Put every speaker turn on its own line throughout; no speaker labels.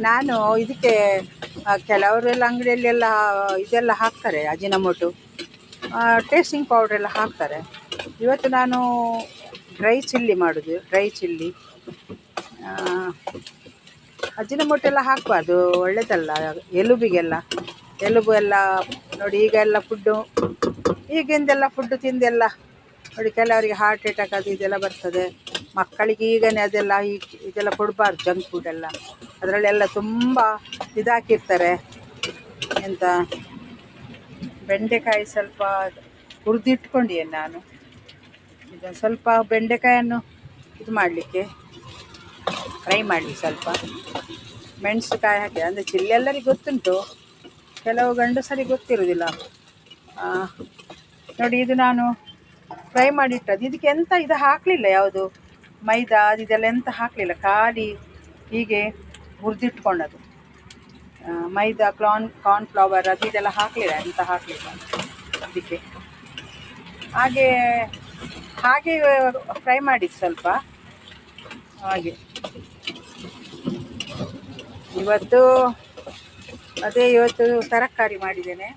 ನಾನು ಇದಕ್ಕೆ ಕೆಲವರೆಲ್ಲ ಅಂಗಡಿಯಲ್ಲೆಲ್ಲ ಇದೆಲ್ಲ ಹಾಕ್ತಾರೆ, ಅಜಿನಮೋಟು, ಟೇಸ್ಟಿಂಗ್ ಪೌಡ್ರೆಲ್ಲ ಹಾಕ್ತಾರೆ. ಇವತ್ತು ನಾನು ಡ್ರೈ ಚಿಲ್ಲಿ ಮಾಡೋದು. ಡ್ರೈ ಚಿಲ್ಲಿ ಅಜಿನಮೋಟು ಎಲ್ಲ ಹಾಕಬಾರ್ದು, ಒಳ್ಳೆಯದಲ್ಲ ಎಲುಬಿಗೆಲ್ಲ. ಎಲುಬು ಎಲ್ಲ ನೋಡಿ, ಈಗ ಎಲ್ಲ ಫುಡ್ಡು, ಈಗಿಂದೆಲ್ಲ ಫುಡ್ಡು ತಿಂದೆಲ್ಲ ನೋಡಿ ಕೆಲವರಿಗೆ ಹಾರ್ಟ್ ಅಟ್ಯಾಕ್ ಅದು ಇದೆಲ್ಲ ಬರ್ತದೆ. ಮಕ್ಕಳಿಗೆ ಈಗನೇ ಅದೆಲ್ಲ ಇದೆಲ್ಲ ಕೊಡಬಾರ್ದು, ಜಂಕ್ ಫುಡ್ಡೆಲ್ಲ. ಅದರಲ್ಲೆಲ್ಲ ತುಂಬ ಇದಾಕಿರ್ತಾರೆ. ಎಂತ ಬೆಂಡೆಕಾಯಿ ಸ್ವಲ್ಪ ಹುರಿದಿಟ್ಕೊಂಡಿಯೇನು ನಾನು. ಇದನ್ನು ಸ್ವಲ್ಪ ಬೆಂಡೆಕಾಯನ್ನು ಇದು ಮಾಡಲಿಕ್ಕೆ ಫ್ರೈ ಮಾಡಲಿ. ಸ್ವಲ್ಪ ಮೆಣಸುಕಾಯಿ ಹಾಕಿ, ಅಂದರೆ ಚಿಲ್ಲಿ ಎಲ್ಲರಿಗೂ ಗೊತ್ತುಂಟು, ಕೆಲವು ಗಂಡಸರಿಗೆ ಗೊತ್ತಿರೋದಿಲ್ಲ. ನೋಡಿ, ಇದು ನಾನು ಫ್ರೈ ಮಾಡಿಟ್ಟದ್ದು. ಇದಕ್ಕೆ ಎಂತ ಇದು ಹಾಕಲಿಲ್ಲ, ಯಾವುದು ಮೈದಾ ಇದೆಲ್ಲ ಎಂತ ಹಾಕಲಿಲ್ಲ, ಖಾಲಿ ಹೀಗೆ ಹುರಿದಿಟ್ಕೊಂಡದು. ಮೈದಾ ಕಾರ್ನ್ಫ್ಲವರ್ ಅದು ಇದೆಲ್ಲ ಹಾಕಲಿಲ್ಲ, ಎಂತ ಹಾಕಲಿಲ್ಲ ಅದಕ್ಕೆ. ಹಾಗೆ ಫ್ರೈ ಮಾಡಿದ್ದು ಸ್ವಲ್ಪ ಹಾಗೆ. ಇವತ್ತು ತರಕಾರಿ ಮಾಡಿದ್ದೇನೆ.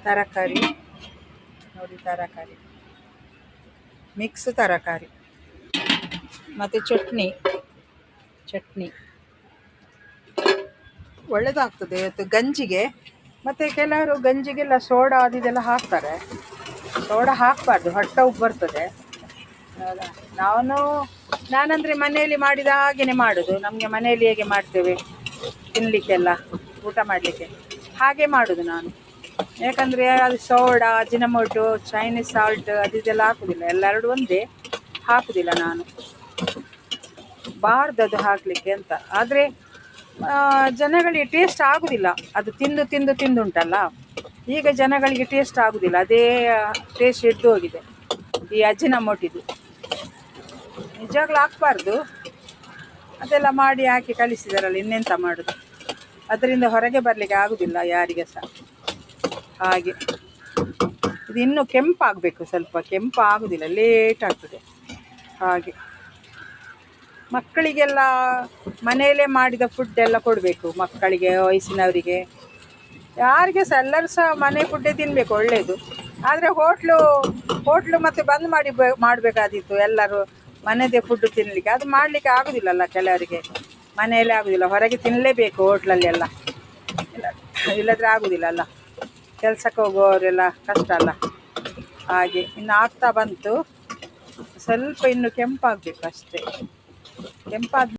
ತರಕಾರಿ ನೋಡಿ, ತರಕಾರಿ ಮಿಕ್ಸ್ ತರಕಾರಿ ಮತ್ತು ಚಟ್ನಿ ಒಳ್ಳೆಯದಾಗ್ತದೆ ಇವತ್ತು ಗಂಜಿಗೆ. ಮತ್ತು ಕೆಲವರು ಗಂಜಿಗೆಲ್ಲ ಸೋಡಾ ಅದು ಇದೆಲ್ಲ ಹಾಕ್ತಾರೆ. ಸೋಡಾ ಹಾಕಬಾರ್ದು, ಹೊಟ್ಟೆ ಉಬ್ಬು ಬರ್ತದೆ. ನಾನಂದರೆ ಮನೆಯಲ್ಲಿ ಮಾಡಿದ ಹಾಗೆಯೇ ಮಾಡೋದು. ನಮಗೆ ಮನೆಯಲ್ಲಿ ಹೇಗೆ ಮಾಡ್ತೇವೆ ತಿನ್ನಲಿಕ್ಕೆಲ್ಲ, ಊಟ ಮಾಡಲಿಕ್ಕೆ ಹಾಗೆ ಮಾಡೋದು ನಾನು. ಯಾಕಂದರೆ ಅದು ಸೋಡಾ, ಅಜಿನಮೋಟು, ಚೈನೀಸ್ ಸಾಲ್ಟ್ ಅದು ಇದೆಲ್ಲ ಹಾಕೋದಿಲ್ಲ, ಎಲ್ಲೆರಡು ಒಂದೇ ಹಾಕೋದಿಲ್ಲ ನಾನು. ಬಾರ್ದದು ಹಾಕಲಿಕ್ಕೆ ಅಂತ. ಆದರೆ ಜನಗಳಿಗೆ ಟೇಸ್ಟ್ ಆಗೋದಿಲ್ಲ, ಅದು ತಿಂದು ಉಂಟಲ್ಲ. ಈಗ ಜನಗಳಿಗೆ ಟೇಸ್ಟ್ ಆಗೋದಿಲ್ಲ, ಅದೇ ಟೇಸ್ಟ್ ಹಿಡಿದು ಹೋಗಿದೆ ಈ ಅಜಿನಮೋಟಿದು. ನಿಜವಾಗ್ಲೂ ಹಾಕಬಾರ್ದು, ಅದೆಲ್ಲ ಮಾಡಿ ಹಾಕಿ ಕಳಿಸಿದಾರಲ್ಲ, ಇನ್ನೆಂತ ಮಾಡೋದು. ಅದರಿಂದ ಹೊರಗೆ ಬರಲಿಕ್ಕೆ ಆಗೋದಿಲ್ಲ ಯಾರಿಗೆ ಸಹ. ಹಾಗೆ ಇದು ಇನ್ನೂ ಕೆಂಪಾಗಬೇಕು, ಸ್ವಲ್ಪ ಕೆಂಪು ಆಗೋದಿಲ್ಲ, ಲೇಟ್ ಆಗ್ತದೆ. ಹಾಗೆ ಮಕ್ಕಳಿಗೆಲ್ಲ ಮನೆಯಲ್ಲೇ ಮಾಡಿದ ಫುಡ್ಡೆಲ್ಲ ಕೊಡಬೇಕು, ಮಕ್ಕಳಿಗೆ, ವಯಸ್ಸಿನವರಿಗೆ, ಯಾರಿಗೆ ಸಹ. ಎಲ್ಲರೂ ಸಹ ಮನೆ ಫುಡ್ಡೇ ತಿನ್ನಬೇಕು, ಒಳ್ಳೆಯದು. ಆದರೆ ಹೋಟ್ಲು ಮತ್ತು ಬಂದ್ ಮಾಡಬೇಕಾದಿತ್ತು ಎಲ್ಲರೂ ಮನೆಯದೇ ಫುಡ್ಡು ತಿನ್ನಲಿಕ್ಕೆ. ಅದು ಮಾಡಲಿಕ್ಕೆ ಆಗೋದಿಲ್ಲಲ್ಲ ಕೆಲವರಿಗೆ, ಮನೆಯಲ್ಲೇ ಆಗೋದಿಲ್ಲ, ಹೊರಗೆ ತಿನ್ನಲೇಬೇಕು ಹೋಟ್ಲಲ್ಲಿ ಎಲ್ಲ. ಇಲ್ಲದ್ರೆ ಆಗೋದಿಲ್ಲಲ್ಲ, ಕೆಲಸಕ್ಕೆ ಹೋಗುವವರೆಲ್ಲ ಕಷ್ಟ ಅಲ್ಲ. ಹಾಗೆ ಇನ್ನು ಆಗ್ತಾ ಬಂತು, ಸ್ವಲ್ಪ ಇನ್ನು ಕೆಂಪಾಗಬೇಕು ಅಷ್ಟೇ. ಕೆಂಪಾದ